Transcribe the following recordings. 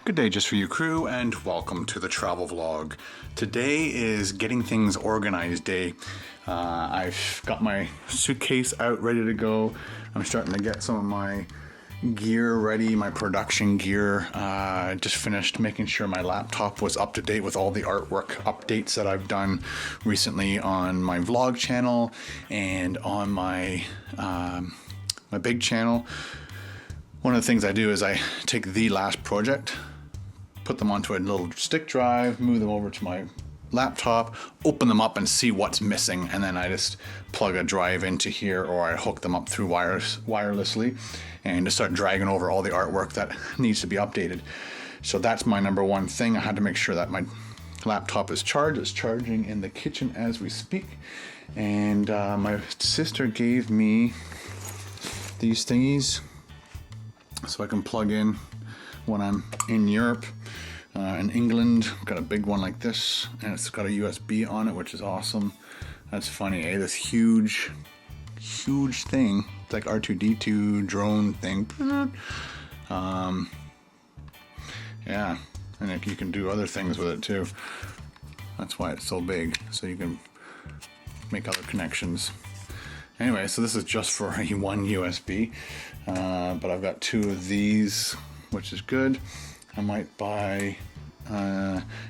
Good day just for you crew, and welcome to the travel vlog. Today is getting things organized day. I've got my suitcase out ready to go. I'm starting to get some of my gear ready, my production gear. Just finished making sure my laptop was up to date with all the artwork updates that I've done recently on my vlog channel and on my my big channel. One of the things I do is I take the last project, put them onto a little stick drive, move them over to my laptop, open them up and see what's missing, and then I just plug a drive into here, or I hook them up through wirelessly and just start dragging over all the artwork that needs to be updated. So that's my number one thing. I had to make sure that my laptop is charged. It's charging in the kitchen as we speak. And my sister gave me these thingies so I can plug in when I'm in Europe. In England, got a big one like this, and it's got a USB on it, which is awesome. That's funny, eh? This huge thing. It's like R2-D2 drone thing. Yeah, and you can do other things with it too. That's why it's so big, so you can make other connections. Anyway, so this is just for one USB, but I've got two of these, which is good. I might buy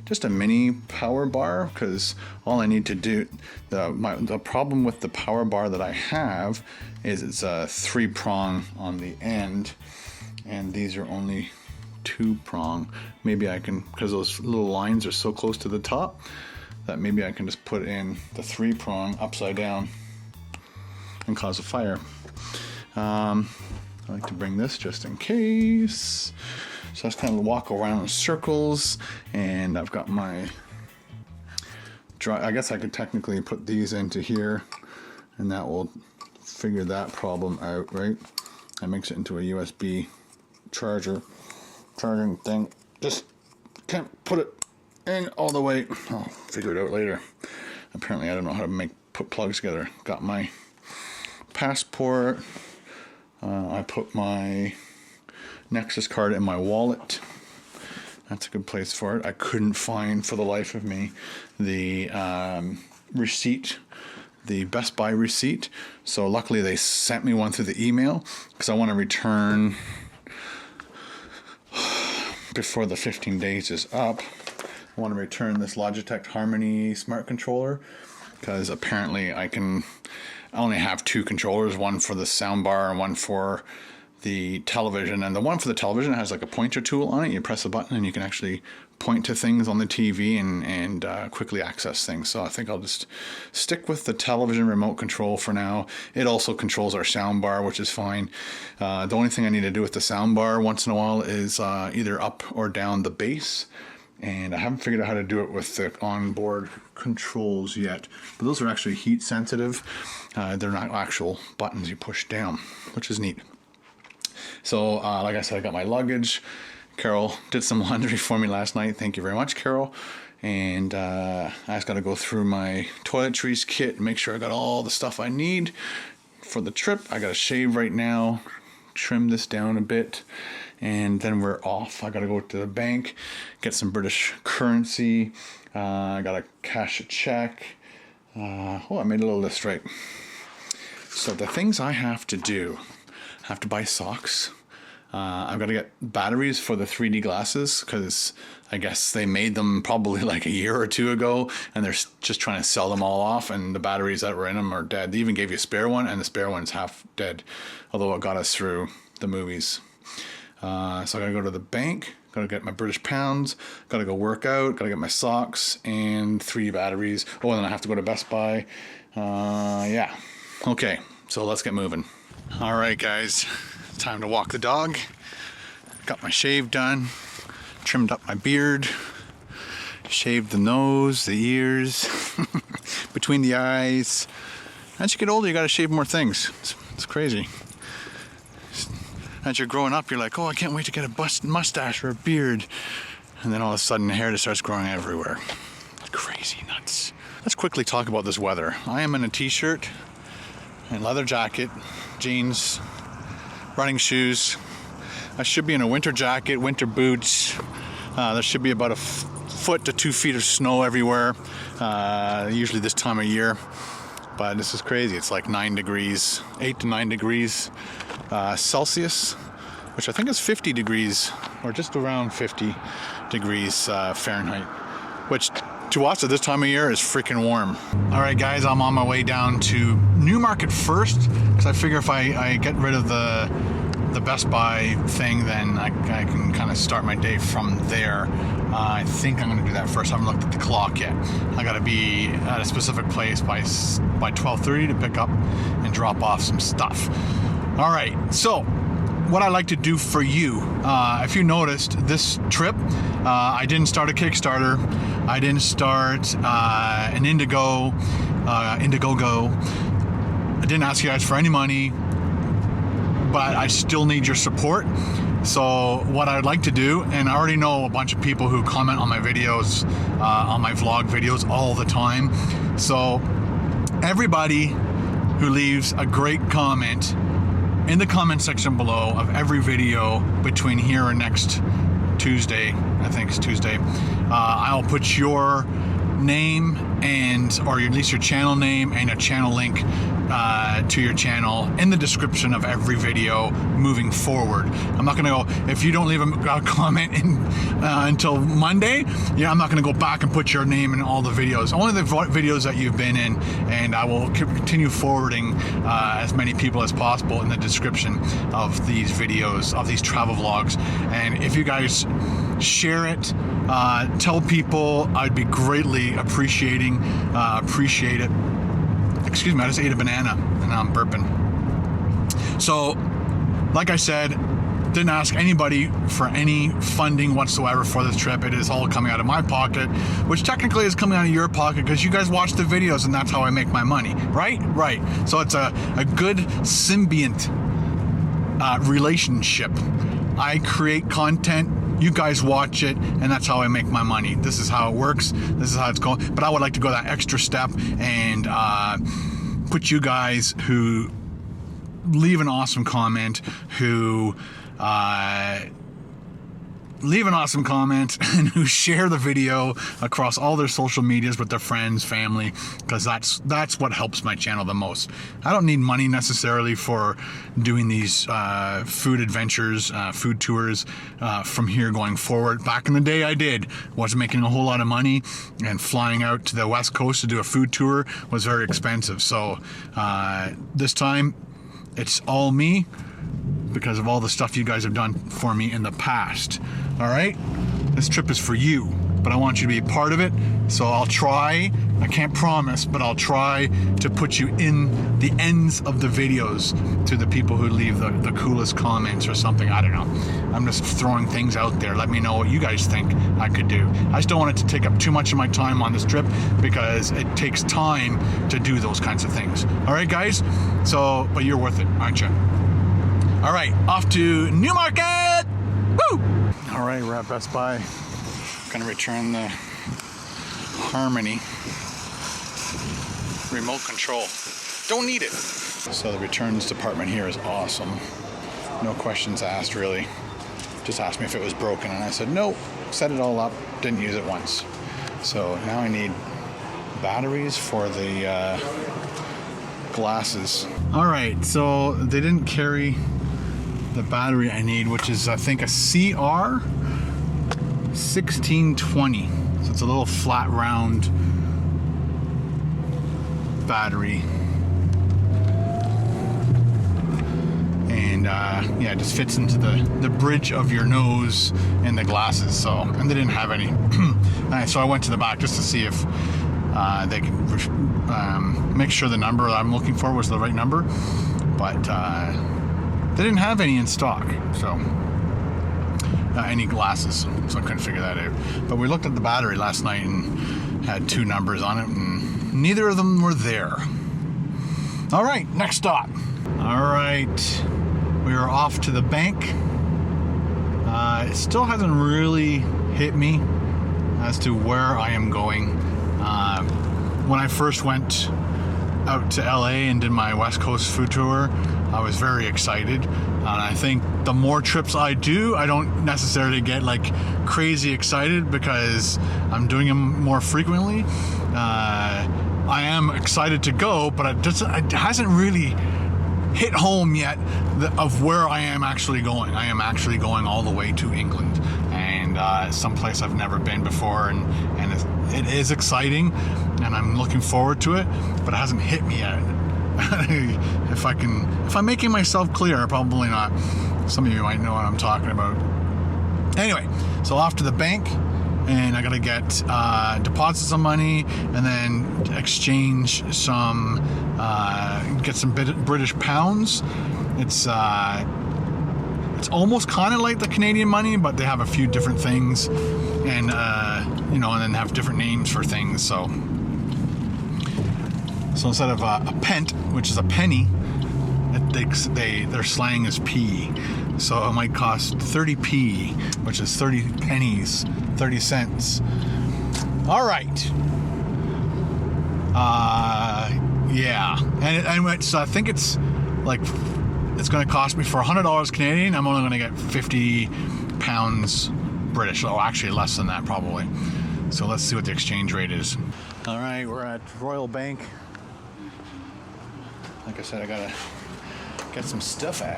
just a mini power bar, because all I need to do, the problem with the power bar that I have is it's a 3-prong on the end, and these are only 2-prong. Maybe I can, because those little lines are so close to the top, that maybe I can just put in the 3-prong upside down and cause a fire. I like to bring this just in case. So I just kind of walk around in circles, and I've got my I guess I could technically put these into here, and that will figure that problem out, right? That makes it into a USB charging thing. Just can't put it in all the way. I'll figure it out later. Apparently I don't know how to put plugs together. Got my passport. I put my Nexus card in my wallet. That's a good place for it. I couldn't find for the life of me the receipt, the Best Buy receipt. So luckily they sent me one through the email, because I want to return before the 15 days is up. I want to return this Logitech Harmony smart controller, because apparently I only have 2 controllers, one for the soundbar and one for the television. And the one for the television has like a pointer tool on it. You press a button and you can actually point to things on the TV and quickly access things. So I think I'll just stick with the television remote control for now. It also controls our soundbar, which is fine. The only thing I need to do with the soundbar once in a while is either up or down the bass. And I haven't figured out how to do it with the onboard controls yet. But those are actually heat sensitive. They're not actual buttons you push down, which is neat. So, like I said, I got my luggage. Carol did some laundry for me last night. Thank you very much, Carol. And I just got to go through my toiletries kit and make sure I got all the stuff I need for the trip. I got to shave right now, trim this down a bit, and then we're off. I got to go to the bank, get some British currency. I got to cash a check. I made a little list, right? So the things I have to do, I have to buy socks. I've got to get batteries for the 3D glasses, because I guess they made them probably like a year or 2 ago, and they're just trying to sell them all off, and the batteries that were in them are dead. They even gave you a spare one, and the spare one's half dead, although it got us through the movies. So I gotta go to the bank, gotta get my British pounds, gotta go work out, gotta get my socks and 3 batteries. Oh, and then I have to go to Best Buy. Yeah. Okay, so let's get moving. All right, guys, time to walk the dog. Got my shave done, trimmed up my beard, shaved the nose, the ears, between the eyes. As you get older, you gotta shave more things. It's crazy. As you're growing up, you're like, oh, I can't wait to get a mustache or a beard. And then all of a sudden, the hair just starts growing everywhere. Crazy nuts. Let's quickly talk about this weather. I am in a t-shirt and leather jacket, jeans, running shoes. I should be in a winter jacket, winter boots. There should be about a foot to 2 feet of snow everywhere, usually this time of year. But this is crazy. It's like 9 degrees, 8 to 9 degrees Celsius, which I think is 50 degrees, or just around 50 degrees Fahrenheit, which to us at this time of year is freaking warm. All right, guys, I'm on my way down to Newmarket first, because I figure if I get rid of the Best Buy thing, then I can kind of start my day from there. I think I'm going to do that first. I haven't looked at the clock yet. I got to be at a specific place by 12:30 to pick up and drop off some stuff. All right, so what I like to do for you, if you noticed this trip, I didn't start a Kickstarter. I didn't start an Indiegogo. I didn't ask you guys for any money, but I still need your support. So what I'd like to do, and I already know a bunch of people who comment on my videos, on my vlog videos all the time. So everybody who leaves a great comment in the comment section below of every video between here and next Tuesday, I think it's Tuesday, I'll put your name or at least your channel name and a channel link to your channel in the description of every video moving forward. I'm not gonna go, if you don't leave a comment until Monday, I'm not gonna go back and put your name in all the videos, only the videos that you've been in, and I will continue forwarding as many people as possible in the description of these videos, of these travel vlogs. And if you guys share it, tell people, I'd be greatly appreciate it. Excuse me, I just ate a banana and now I'm burping. So, like I said, didn't ask anybody for any funding whatsoever for this trip. It is all coming out of my pocket, which technically is coming out of your pocket because you guys watch the videos and that's how I make my money, right? Right. So it's a good symbiont relationship. I create content, you guys watch it, and that's how I make my money. This is how it works. This is how it's going. But I would like to go that extra step and put you guys who leave an awesome comment, and who share the video across all their social medias with their friends, family, because that's what helps my channel the most. I don't need money necessarily for doing these food adventures, food tours from here going forward. Back in the day I wasn't making a whole lot of money, and flying out to the West Coast to do a food tour was very expensive. So this time it's all me, because of all the stuff you guys have done for me in the past. All right, this trip is for you, but I want you to be a part of it. So I'll try, I can't promise, but I'll try to put you in the ends of the videos to the people who leave the coolest comments or something. I don't know. I'm just throwing things out there. Let me know what you guys think I could do. I just don't want it to take up too much of my time on this trip, because it takes time to do those kinds of things. All right, guys? So, but you're worth it, aren't you? All right, off to Newmarket! Woo! All right, we're at Best Buy. Gonna return the Harmony remote control. Don't need it. So the returns department here is awesome. No questions asked, really. Just asked me if it was broken, and I said, nope, set it all up, didn't use it once. So now I need batteries for the glasses. All right, so they didn't carry the battery I need, which is I think a CR 1620. So it's a little flat round battery, and yeah, it just fits into the bridge of your nose and the glasses. So, and they didn't have any. So I went to the back just to see if they could make sure the number that I'm looking for was the right number, but they didn't have any in stock, so any glasses, so I couldn't figure that out. But we looked at the battery last night and had 2 numbers on it, and neither of them were there. All right, next stop. All right, we are off to the bank. It still hasn't really hit me as to where I am going. When I first went out to LA and did my West Coast food tour, I was very excited. And I think the more trips I do, I don't necessarily get like crazy excited because I'm doing them more frequently. I am excited to go, but it hasn't really hit home yet of where I am actually going. I am actually going all the way to England, and someplace I've never been before, and it is exciting, and I'm looking forward to it, but it hasn't hit me yet. If I'm making myself clear, probably not. Some of you might know what I'm talking about. Anyway, so off to the bank, and I gotta get deposit some money, and then exchange some, get some British pounds. It's almost kind of like the Canadian money, but they have a few different things, and and then have different names for things. So instead of a pence, which is a penny, their slang is p. So it might cost 30p, which is 30 pennies, 30 cents. All right. Yeah. And so I think it's going to cost me for $100 Canadian. I'm only going to get 50 pounds British. Oh, actually less than that probably. So let's see what the exchange rate is. All right, we're at Royal Bank. Like I said, I gotta get some stuff out.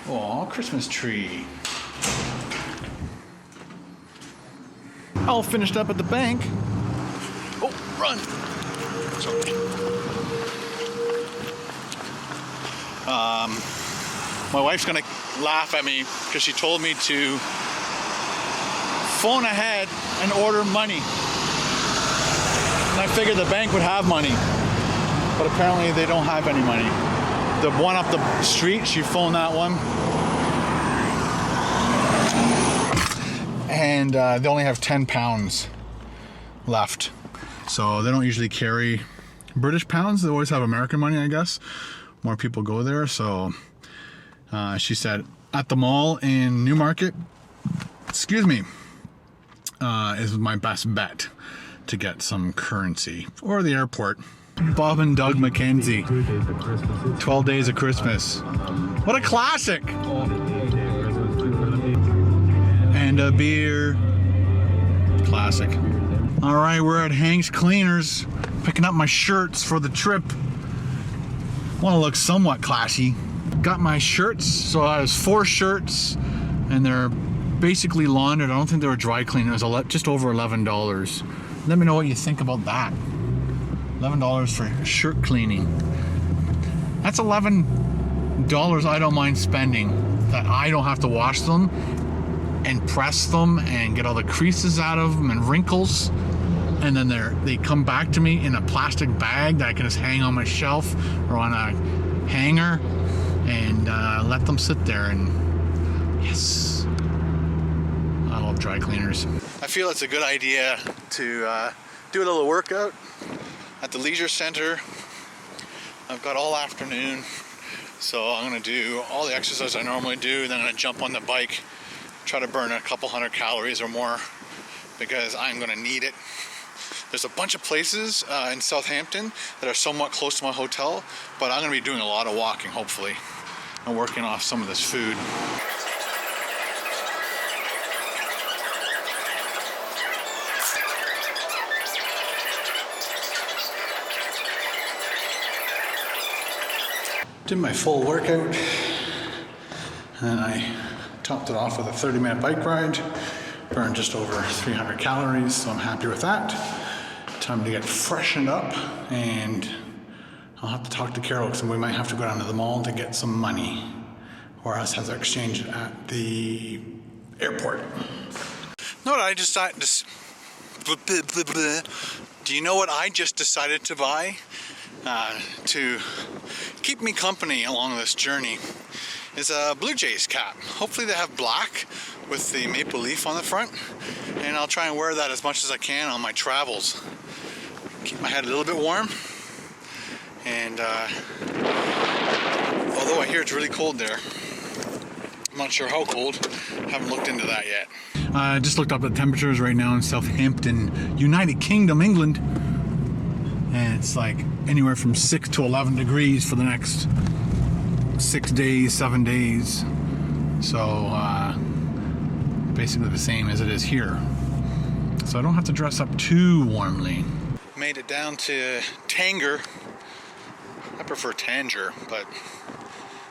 Oh, Christmas tree. All finished up at the bank. Oh, run. Sorry. My wife's gonna laugh at me because she told me to phone ahead and order money. And I figured the bank would have money, but apparently they don't have any money. The one up the street, she phoned that one, and they only have 10 pounds left. So they don't usually carry British pounds. They always have American money, I guess. More people go there. So she said at the mall in Newmarket, is my best bet to get some currency, or the airport. Bob and Doug Mackenzie, 12 Days of Christmas. What a classic! And a beer. Classic. All right, we're at Hank's Cleaners, picking up my shirts for the trip. Want to look somewhat classy. Got my shirts, so I was 4 shirts, and they're basically laundered. I don't think they were dry cleaned. It was just over $11. Let me know what you think about that. $11 for shirt cleaning. That's $11 I don't mind spending, that I don't have to wash them and press them and get all the creases out of them and wrinkles, and then they come back to me in a plastic bag that I can just hang on my shelf or on a hanger and let them sit there. And yes, I love dry cleaners. I feel it's a good idea to do a little workout at the leisure center. I've got all afternoon, so I'm gonna do all the exercise I normally do, then I'm gonna jump on the bike, try to burn a couple hundred calories or more, because I'm gonna need it. There's a bunch of places in Southampton that are somewhat close to my hotel, but I'm gonna be doing a lot of walking, hopefully, and working off some of this food. Did my full workout, and I topped it off with a 30-minute bike ride. Burned just over 300 calories, so I'm happy with that. Time to get freshened up, and I'll have to talk to Carol because we might have to go down to the mall to get some money, or else have to exchange it at the airport. Do you know what I just decided to buy? To keep me company along this journey is a Blue Jays cap. Hopefully they have black with the maple leaf on the front, and I'll try and wear that as much as I can on my travels. Keep my head a little bit warm, and although I hear it's really cold there, I'm not sure how cold. Haven't looked into that yet. I just looked up the temperatures right now in Southampton, United Kingdom, England, and it's like anywhere from 6 to 11 degrees for the next 6 days, 7 days. So basically the same as it is here. So I don't have to dress up too warmly. Made it down to Tanger. I prefer Tanger, but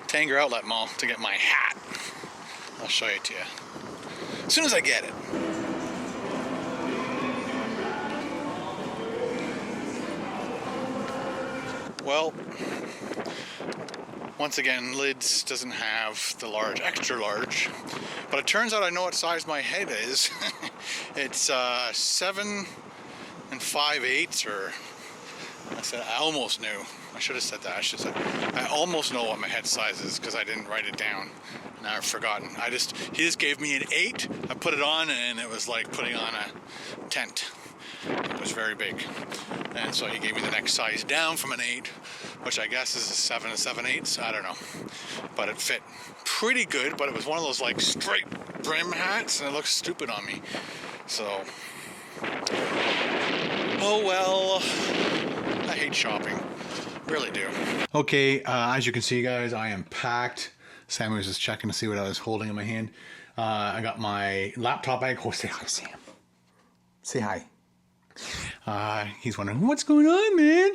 Tanger Outlet Mall to get my hat. I'll show it to you as soon as I get it. Well, once again, Lids doesn't have the large, extra large, but it turns out I know what size my head is. It's 7 5/8, or I almost knew. I should have said that. I almost know what my head size is because I didn't write it down. Now I've forgotten. He just gave me an 8. I put it on and it was like putting on a tent. It was very big. And so he gave me the next size down from an 8, which I guess is a 7 7/8. I don't know. But it fit pretty good, but it was one of those like straight brim hats and it looks stupid on me. So, oh well. I hate shopping. Really do. Okay, as you can see, guys, I am packed. Sammy was just checking to see what I was holding in my hand. I got my laptop bag. Oh, say hi, Sam. Say hi. He's wondering, what's going on, man?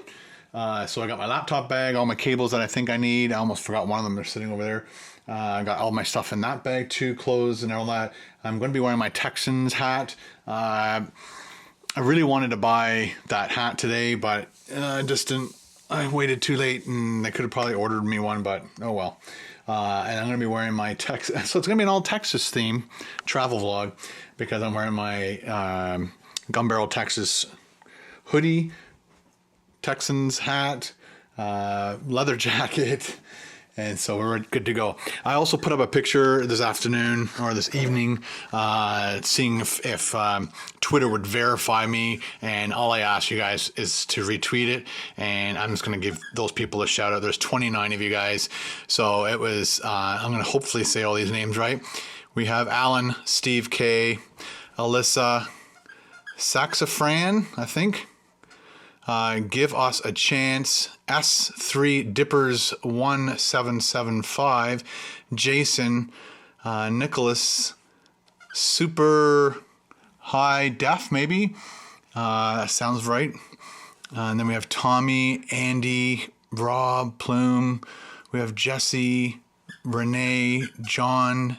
So I got my laptop bag, all my cables that I think I need. I almost forgot one of them. They're sitting over there. I got all my stuff in that bag too, clothes and all that. I'm going to be wearing my Texans hat. I really wanted to buy that hat today, but just didn't. I waited too late, and they could have probably ordered me one, but oh well. And I'm going to be wearing my Texas. So it's going to be an all Texas theme travel vlog because I'm wearing my Gun Barrel Texas hoodie, Texans hat, leather jacket, and so we're good to go. I also put up a picture this afternoon or this evening, seeing if Twitter would verify me, and all I ask you guys is to retweet it, and I'm just going to give those people a shout out. There's 29 of you guys, so it was, I'm going to hopefully say all these names right. We have Alan, Steve K, Alyssa, Saxafran, I think. Give Us a Chance, S3 Dippers 1775, Jason, Nicholas, Super High Def, maybe. Sounds right. And then we have Tommy, Andy, Rob, Plume. We have Jesse, Renee, John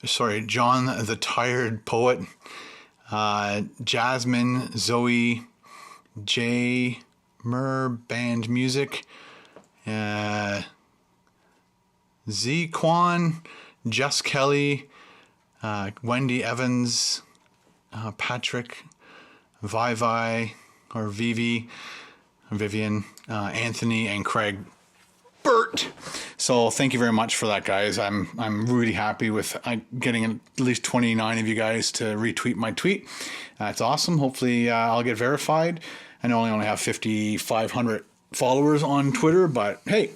the Tired Poet, Jasmine, Zoe, J, Mer Band Music, Z Quan, Jess Kelly, Wendy Evans, Patrick, Vivi, or Vivi, Vivian, Anthony, and Craig Burt. So thank you very much for that, guys. I'm really happy with getting at least 29 of you guys to retweet my tweet. That's awesome. Hopefully I'll get verified. I know I only have 5,500 followers on Twitter, but hey,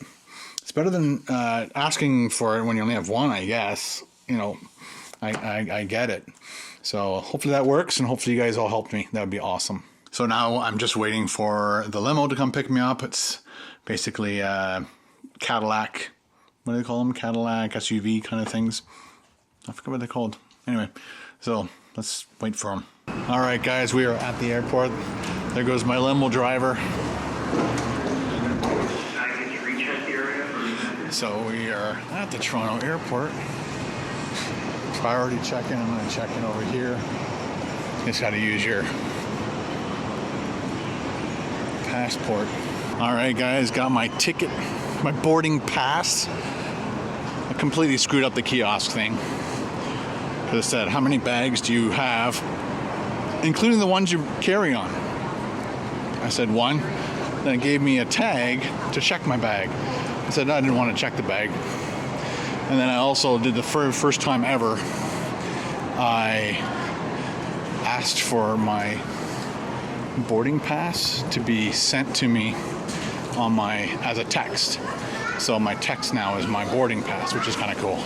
it's better than asking for it when you only have one, I guess. You know, I get it. So hopefully that works, and hopefully you guys all help me. That would be awesome. So now I'm just waiting for the limo to come pick me up. It's basically Cadillac, what do they call them? Cadillac SUV kind of things. I forget what they're called. Anyway, so let's wait for them. All right, guys, we are at the airport. There goes my limo driver. So we are at the Toronto airport. Priority check-in. I'm going to check in over here. You just got to use your passport. All right, guys, got my ticket, my boarding pass. I completely screwed up the kiosk thing. Because it said, how many bags do you have, including the ones you carry on? I said 1. Then it gave me a tag to check my bag. I said, no, I didn't want to check the bag. And then I also did the first time ever, I asked for my boarding pass to be sent to me on as a text. So my text now is my boarding pass, which is kind of cool.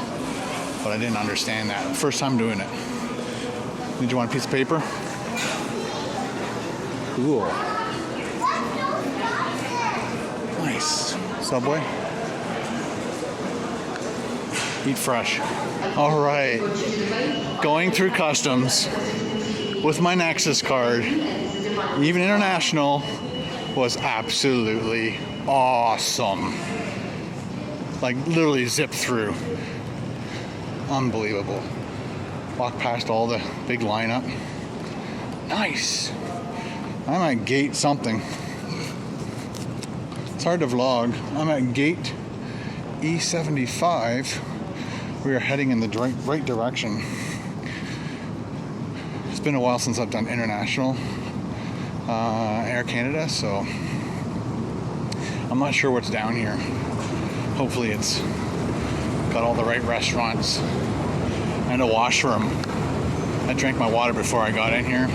But I didn't understand that. First time doing it. Did you want a piece of paper? Cool. Nice. Subway. Eat fresh. All right. Going through customs with my Nexus card, even international, was absolutely awesome. Like literally zipped through. Unbelievable. Walk past all the big lineup. Nice. I'm at gate something. It's hard to vlog. I'm at gate E75. We are heading in the right direction. It's been a while since I've done international Air Canada, so I'm not sure what's down here. Hopefully it's got all the right restaurants and a washroom. I drank my water before I got in here.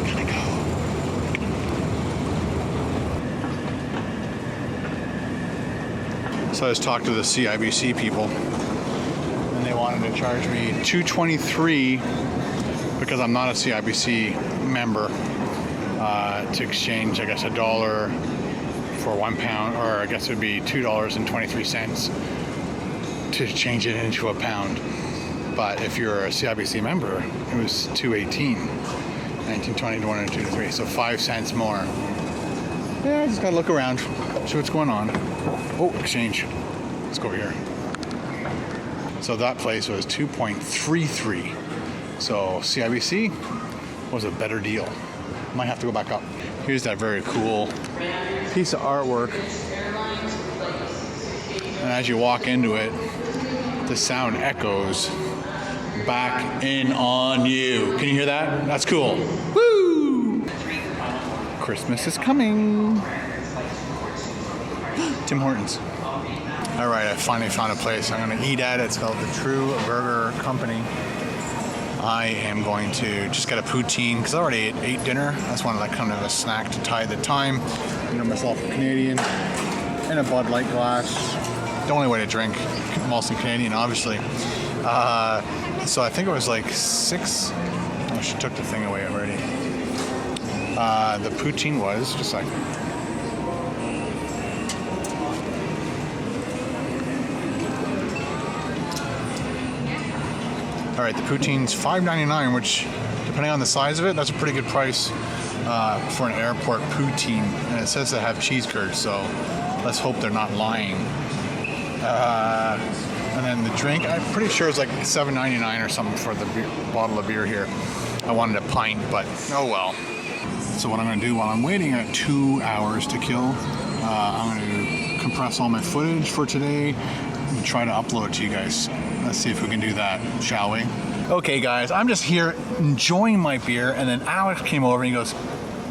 Can I go? So I was talking to the CIBC people, and they wanted to charge me $223 because I'm not a CIBC member to exchange, I guess, $1 for £1, or I guess it would be $2.23 to change it into a pound. But if you're a CIBC member, it was $2.18, 1920 to 1 2 to 3, so 5 cents more. Yeah, I just gotta look around, see what's going on. Oh, exchange. Let's go over here. So that place was 2.33. So CIBC was a better deal. Might have to go back up. Here's that very cool piece of artwork. And as you walk into it, the sound echoes back in on you. Can you hear that? That's cool. Woo! Christmas is coming. Tim Hortons. All right, I finally found a place I'm gonna eat at. It's called the True Burger Company. I am going to just get a poutine because I already ate dinner. I just wanted like kind of a snack to tie the time. You know, myself a Canadian and a Bud Light glass. The only way to drink, mostly Canadian, obviously. So I think it was like 6. Oh, she took the thing away already. The poutine was just like. All right, the poutine's $5.99, which, depending on the size of it, that's a pretty good price for an airport poutine. And it says they have cheese curds, so let's hope they're not lying. And then the drink, I'm pretty sure it's like $7.99 or something for the bottle of beer here. I wanted a pint, but oh well. So what I'm going to do while I'm waiting at 2 hours to kill, I'm going to compress all my footage for today and try to upload it to you guys. Let's see if we can do that, shall we? Okay, guys, I'm just here enjoying my beer, and then Alex came over and he goes,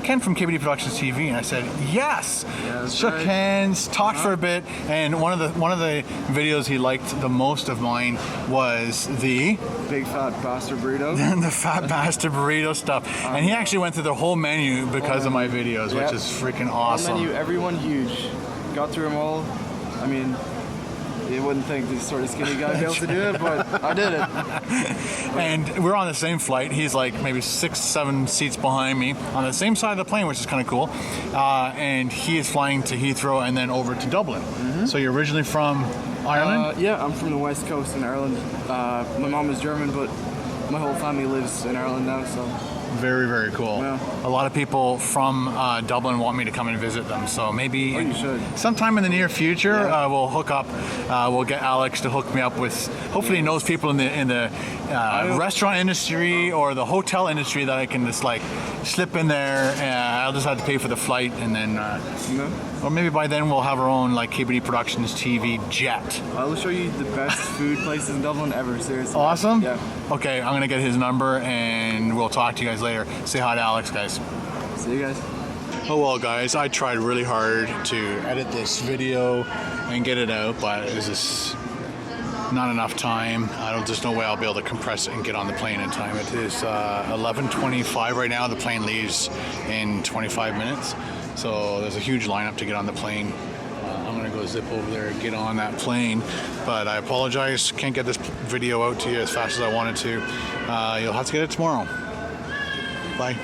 Ken from KBD Productions TV, and I said yes. Shook hands, talked for a bit, and one of the videos he liked the most of mine was the big fat bastard burrito. The fat bastard burrito stuff, and he actually went through the whole menu because of my videos, which is freaking awesome. Menu, everyone huge. Got through them all. I mean, you wouldn't think this sort of skinny guy would be able to do it, but I did it. And we're on the same flight. He's like maybe 6-7 seats behind me on the same side of the plane, which is kind of cool. And he is flying to Heathrow and then over to Dublin. Mm-hmm. So you're originally from Ireland? Yeah, I'm from the west coast in Ireland. My mom is German, but my whole family lives in Ireland now, so. Very, very cool. Yeah. A lot of people from Dublin want me to come and visit them, so maybe sometime in the near future we'll hook up. We'll get Alex to hook me up with. Hopefully, he knows people in the restaurant industry or the hotel industry that I can just like slip in there. I'll just have to pay for the flight, and then, or maybe by then we'll have our own like KBD Productions TV jet. I will show you the best food places in Dublin ever. Seriously. Awesome. Yeah. Okay, I'm gonna get his number and we'll talk to you guys later. Say hi to Alex, guys. See you guys. Oh well, guys, I tried really hard to edit this video and get it out, but it was just not enough time. There's no way I'll be able to compress it and get on the plane in time. It is 11:25 right now. The plane leaves in 25 minutes, so there's a huge lineup to get on the plane. I'm gonna go zip over there and get on that plane, but I apologize, can't get this video out to you as fast as I wanted to. You'll have to get it tomorrow. Bye.